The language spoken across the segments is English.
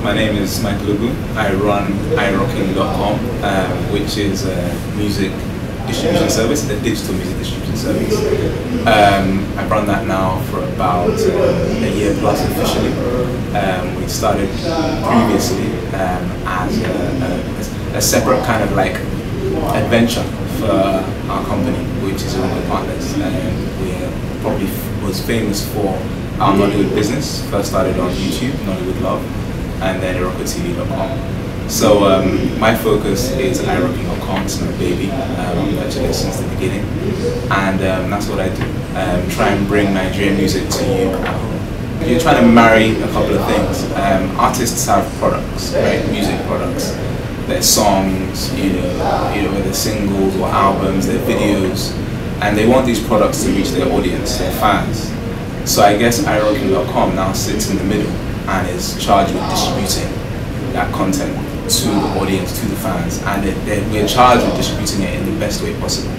My name is Michael Ugwu. I run iROKING.com, which is a music distribution service, a digital music distribution service. I've run that now for about a year plus officially. We started previously as a separate kind of like adventure for our company, which is one of the partners. We probably was famous for our Nollywood business. First started on YouTube, Nollywood Love, and then iROKING.com. So my focus is iROKING.com. It's my baby. I've nurtured it since the beginning, and that's what I do. Try and bring Nigerian music to you at home. You're trying to marry a couple of things. Artists have products, right? Music products. Their songs, whether singles or albums, their videos, and they want these products to reach their audience, their fans. So I guess iROKING.com now sits in the middle and is charged with distributing that content to the audience, to the fans, and we're charged with distributing it in the best way possible.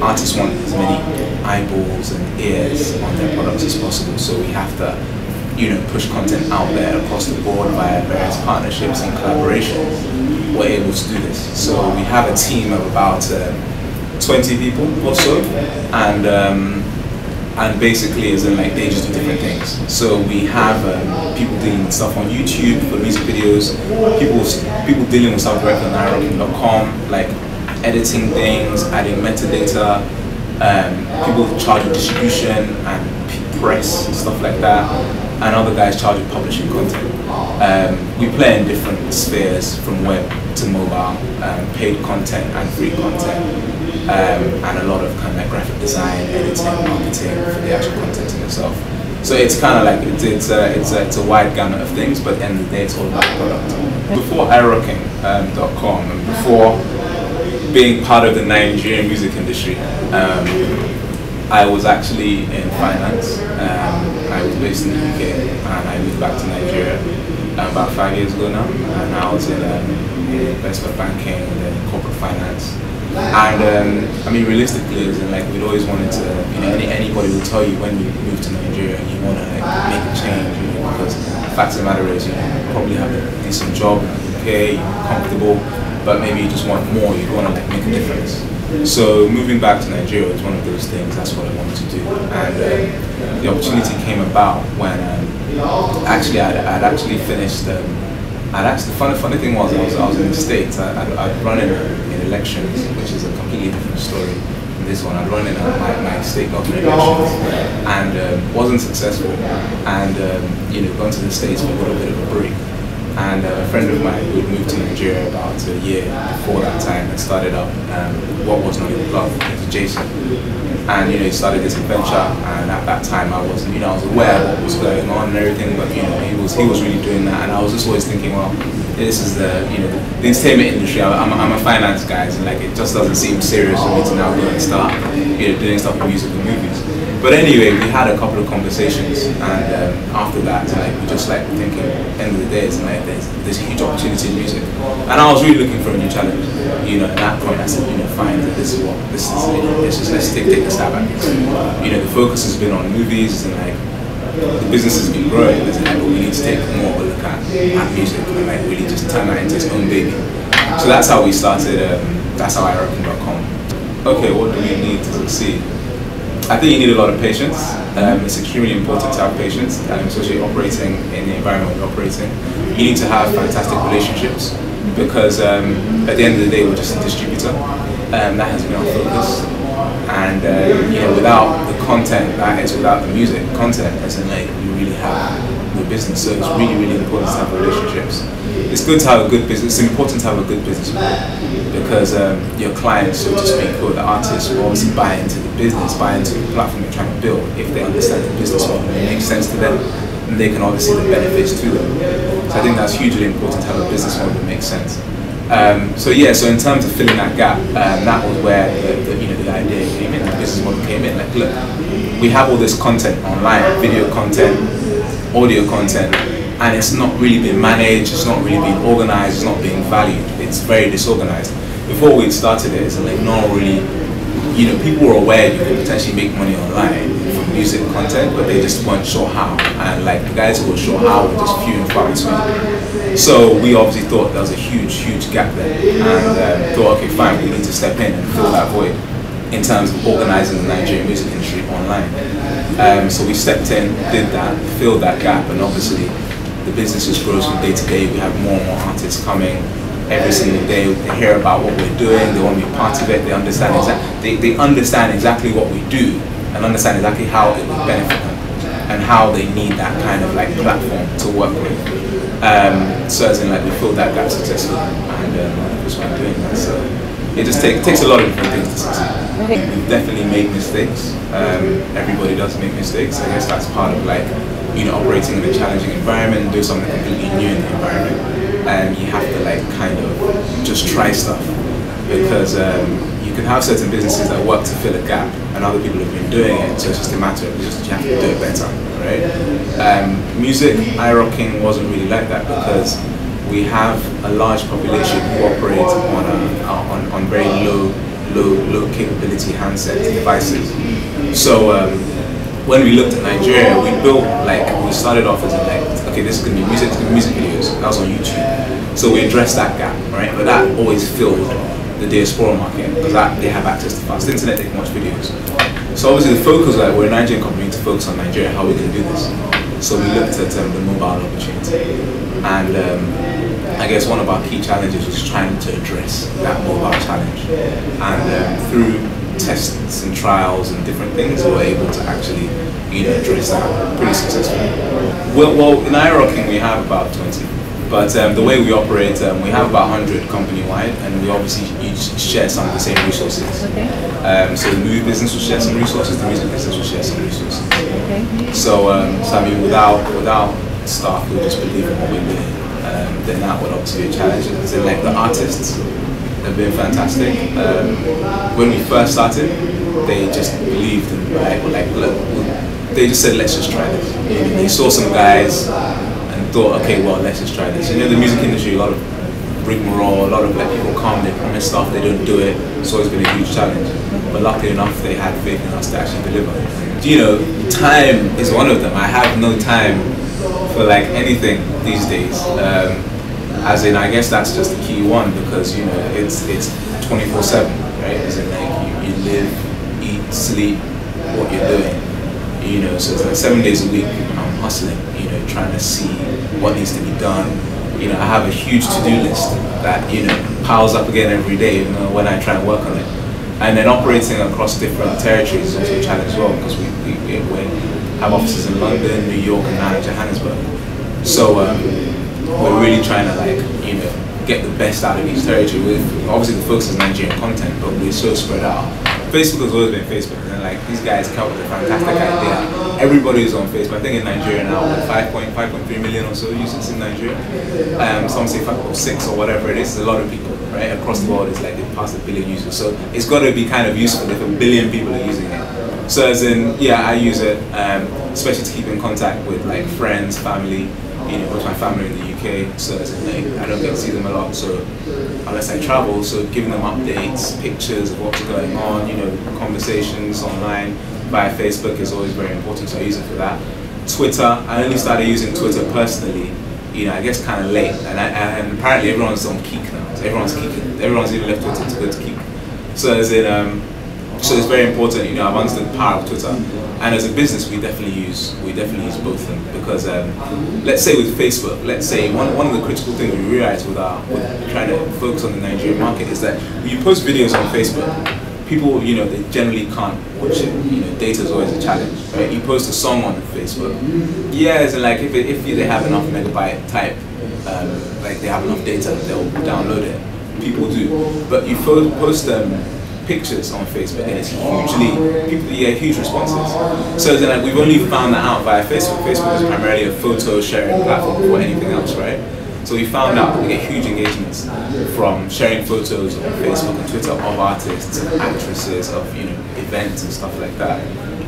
Artists want as many eyeballs and ears on their products as possible, so we have to push content out there across the board via various partnerships and collaborations. We're able to do this. So we have a team of about 20 people or so, and basically as in like they just do different things. So we have people doing stuff on YouTube for music videos, people dealing with stuff directly on iROKING.com, like editing things, adding metadata, people charge with distribution and press and stuff like that, and other guys charge with publishing content. We play in different spheres, from web to mobile, paid content and free content, and a lot of kind of like graphic design, editing, marketing for the actual content in itself. So it's kind of like it's a wide gamut of things, but at the end of the day, it's all about the product. Before iROKING.com and before being part of the Nigerian music industry, I was actually in finance. I was based in the UK and I moved back to Nigeria about 5 years ago now, and I was in investment banking and then corporate finance. And I mean, realistically, as in like we'd always wanted to, anybody will tell you when you move to Nigeria and you want to like make a change, because the fact of the matter is, you probably have a decent job in the UK, you're comfortable, but maybe you just want more, you want to like make a difference. So moving back to Nigeria was one of those things. That's what I wanted to do, and the opportunity came about when actually I'd actually finished. The funny thing was I was in the States. I'd run in elections, which is a completely different story than this one. I'd run in my state government elections and wasn't successful, and gone to the States for a little bit of a break. And a friend of mine who had moved to Nigeria about a year before that time and started up what was Nollywood Love, Jason. And he started this adventure, and at that time I was aware of what was going on and everything, but he was really doing that, and I was just always thinking, well, this is the entertainment industry. I'm a finance guy, so like it just doesn't seem serious for me to now go and start doing stuff with music and movies. But anyway, we had a couple of conversations, and after that, like we just like thinking, end of the day, it's like there's a huge opportunity in music, and I was really looking for a new challenge. At that point, I said, fine, this is let's take a stab at this. The focus has been on movies, and like the business has been growing, but we need to take more of a look at music and like really just turn that into its own baby. So that's how we started. That's how iROKING.com. Okay, what do we need to succeed? I think you need a lot of patience. It's extremely important to have patience, especially operating in the environment we're operating. You need to have fantastic relationships, because at the end of the day, we're just a distributor. That has been our focus. And without the content, without the music content, as in like we really have no business. So it's really, really important to have relationships. It's good to have a good business. It's important to have a good business model, because your clients, so to speak, or the artists, will obviously buy into the business, buy into the platform you're trying to build if they understand the business model and it makes sense to them, and they can obviously see the benefits to them. So I think that's hugely important to have a business model that makes sense. So in terms of filling that gap, that was where the idea came in, the business model came in. Like, look, we have all this content online, video content, audio content, and it's not really been managed, it's not really being organized, it's not being valued, it's very disorganized. Before we started it, it's like not really, people were aware you could potentially make money online from music content, but they just weren't sure how. And like the guys who were sure how were just few and far between. So we obviously thought there was a huge gap there, and thought, okay, fine, we need to step in and fill that void in terms of organizing the Nigerian music industry online. So we stepped in, did that, filled that gap, and obviously the business just grows from day to day. We have more and more artists coming every single day. They hear about what we're doing, they want to be part of it, they understand they understand exactly what we do and understand exactly how it would benefit them and how they need that kind of like platform to work with. So as in like we filled that gap successfully, and that's why I'm doing that. So it just takes a lot of different things to succeed. We've definitely made mistakes. Everybody does make mistakes. I guess that's part of like, you know, operating in a challenging environment and do something completely new in the environment. And you have to like kind of just try stuff, because you can have certain businesses that work to fill a gap and other people have been doing it, so it's just a matter of just you have to do it better, right? Music, iROKING wasn't really like that, because we have a large population who operate on very low capability handset devices. So when we looked at Nigeria, we started off as like, okay, this is going to be music, it's going to be music videos. That was on YouTube. So we addressed that gap, right? But that always filled the diaspora market, because they have access to fast internet, they can watch videos. So obviously the focus, like we're a Nigerian company, to focus on Nigeria, how we can do this. So we looked at the mobile opportunity, and I guess one of our key challenges was trying to address that mobile challenge. And through tests and trials and different things, we were able to actually, you know, address that pretty successfully. Well, in iROKING we have about 20, but the way we operate, we have about 100 company-wide, and we obviously each share some of the same resources. Okay. So the movie business will share some resources, the music business will share some resources. Okay. So I mean, without staff who just believe in what we're doing, then that would obviously be a challenge. So like the artists have been fantastic. When we first started, they just believed and look, they just said, let's just try this. They saw some guys and thought, okay, well, let's just try this. You know, the music industry, a lot of rigmarole, a lot of like people come, they promise stuff, they don't do it. It's always been a huge challenge. But luckily enough, they had faith in us to actually deliver. You know, time is one of them. I have no time for like anything these days. As in, I guess that's just the key one, because you know it's 24/7, right? As in, like you live, eat, sleep, what you're doing. You know, so it's like 7 days a week I'm hustling. You know, trying to see what needs to be done. You know, I have a huge to-do list that, you know, piles up again every day, you know, when I try and work on it. And then operating across different territories is also a challenge as well, because we have offices in London, New York, and now in Johannesburg. So we're really trying to, like, you know, get the best out of each territory. Obviously the focus is Nigerian content, but we're so spread out. Facebook has always been Facebook, and then, like, these guys come up with a fantastic idea. Everybody is on Facebook. I think in Nigeria now, 5.3 million or so users in Nigeria. Some say 5 or 6 or whatever it is. It's a lot of people, right? Across the world, it's like they've passed 1 billion users. So it's got to be kind of useful if 1 billion people are using it. So as in, yeah, I use it, especially to keep in contact with like friends, family. You know, with my family in the UK, so as in, like, I don't get to see them a lot, so unless I travel, so giving them updates, pictures of what's going on, you know, conversations online via Facebook is always very important, so I use it for that. Twitter, I only started using Twitter personally, you know, I guess kind of late, and apparently everyone's on Keek now, so everyone's even left Twitter to go to Keek. So as in, so it's very important, you know, I've understood the power of Twitter. And as a business, we definitely use both of them, because let's say with Facebook, let's say one of the critical things we realize with trying to focus on the Nigerian market is that when you post videos on Facebook, people, you know, they generally can't watch it. You know, data is always a challenge, right? You post a song on Facebook, yeah, it's like if they have enough megabyte type, like they have enough data, they'll download it. People do, but you post pictures on Facebook, and it's people get huge responses. So then, like, we've only found that out via Facebook. Facebook is primarily a photo sharing platform before anything else, right? So we found out that we get huge engagements from sharing photos on Facebook and Twitter of artists and actresses, of, you know, events and stuff like that.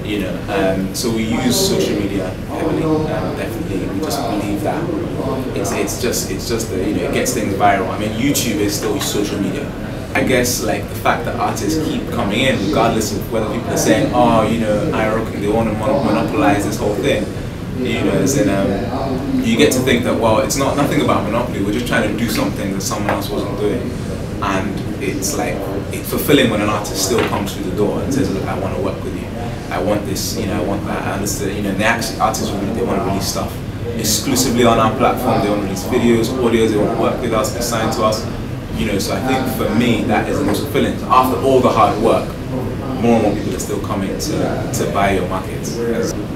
You know, so we use social media heavily. Definitely, we just believe that it's just the, you know, it gets things viral. I mean, YouTube is still social media. I guess like the fact that artists keep coming in, regardless of whether people are saying, oh, you know, iROKING, they want to monopolize this whole thing. You know, as in, you get to think that, well, it's nothing about monopoly. We're just trying to do something that someone else wasn't doing, and it's like it's fulfilling when an artist still comes through the door and says, look, I want to work with you. I want this, you know, I want that. I understand, you know, they actually artists they want to release stuff exclusively on our platform. They want to release videos, audios. They want to work with us, be signed to us. You know, so I think for me that is the most fulfilling. So after all the hard work, more and more people are still coming to buy your markets.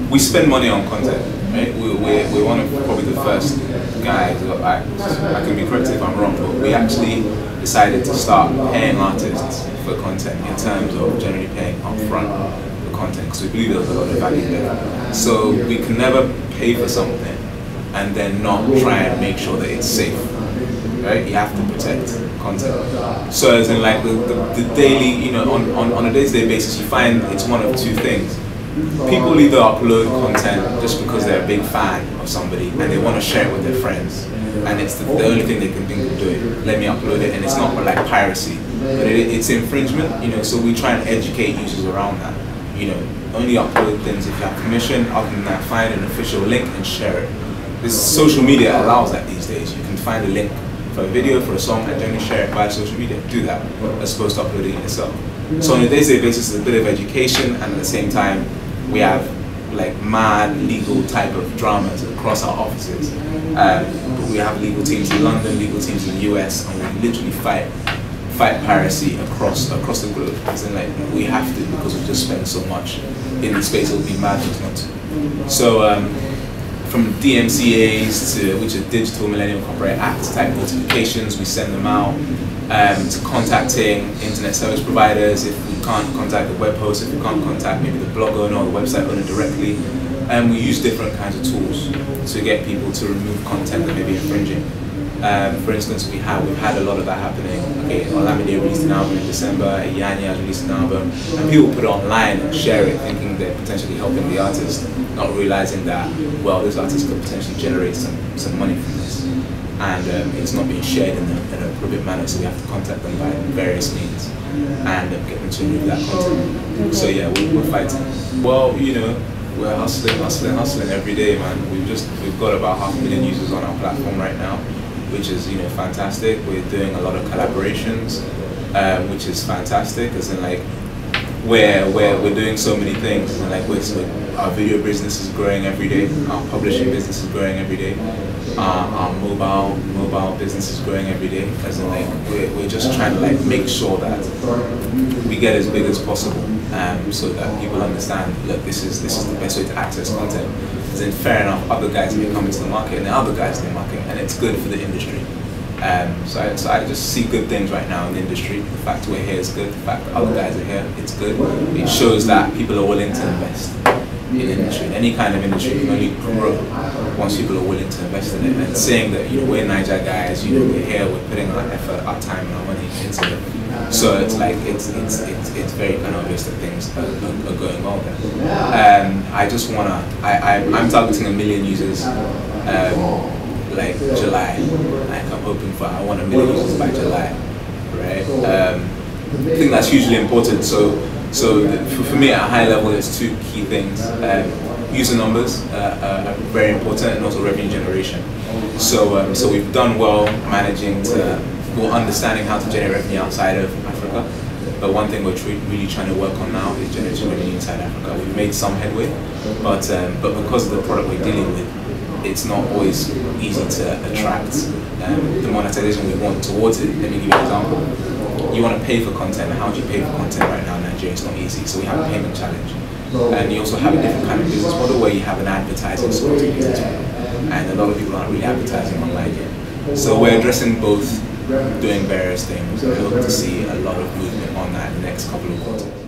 We spend money on content, right? We're one of probably the first guys. I can be corrected if I'm wrong, but we actually decided to start paying artists for content in terms of generally paying upfront for content because we believe there's a lot of value there. So we can never pay for something and then not try and make sure that it's safe. Right? You have to protect content. So as in like the daily, you know, on a day-to-day basis, you find it's one of two things. People either upload content just because they're a big fan of somebody and they want to share it with their friends, and it's the only thing they can think of doing. Let me upload it, and it's not like piracy, but it's infringement. You know, so we try and educate users around that. You know, only upload things if you have permission. Other than that, find an official link and share it. This social media allows that these days. You can find a link for a video, for a song, and generally share it via social media. Do that, as opposed to uploading it yourself. So on a day-to-day basis, it's a bit of education, and at the same time, we have like mad legal type of dramas across our offices. But we have legal teams in London, legal teams in the US, and we literally fight piracy across the globe. And like we have to, because we just spend so much in the space. It would be mad not to. So. From DMCAs which are Digital Millennium Copyright Act type notifications, we send them out, to contacting internet service providers if we can't contact the web host, if we can't contact maybe the blog owner or the website owner directly. We use different kinds of tools to get people to remove content that may be infringing. For instance, we've had a lot of that happening. Okay, Olamide released an album in December, Iyanya has released an album, and people put it online and share it thinking they're potentially helping the artist, not realizing that, well, this artist could potentially generate some money from this. And it's not being shared in an appropriate manner, so we have to contact them by various means and get them to remove that content. So yeah, we're fighting. Well, you know, we're hustling every day, man. We've got about 500,000 users on our platform right now, which is, you know, fantastic. We're doing a lot of collaborations, which is fantastic. As in like we're doing so many things, and like our video business is growing every day. Our publishing business is growing every day. Our mobile business is growing every day. As in like we're just trying to like make sure that we get as big as possible, so that people understand, look, this is the best way to access content. As in, fair enough, other guys may come into the market, and there are other guys in the market, and it's good for the industry. So I just see good things right now in the industry. The fact we're here is good. The fact that other guys are here, it's good. It shows that people are willing to invest in industry. Any kind of industry can only grow once people are willing to invest in it. And saying that, you know, we're Niger guys, you know, we're here, we're putting our effort, our time, and our money into it. So it's like it's very kind of obvious that things are going well there. I just wanna I'm targeting 1 million users. Like July, like I'm hoping for. I want 1 million users by July, right? I think that's hugely important. So for me at a high level, there's two key things. User numbers are very important, and also revenue generation. So we've done well managing understanding how to generate revenue outside of Africa. But one thing we're really trying to work on now is generating revenue inside Africa. We've made some headway, but because of the product we're dealing with, it's not always easy to attract the monetization we want towards it. Let me give you an example. You want to pay for content, and how do you pay for content right now in Nigeria? It's not easy, so we have a payment challenge. And you also have a different kind of business model where you have an advertising sort of business model. And a lot of people aren't really advertising online yet. So we're addressing both, doing various things, and I hope to see a lot of movement on that in the next couple of quarters.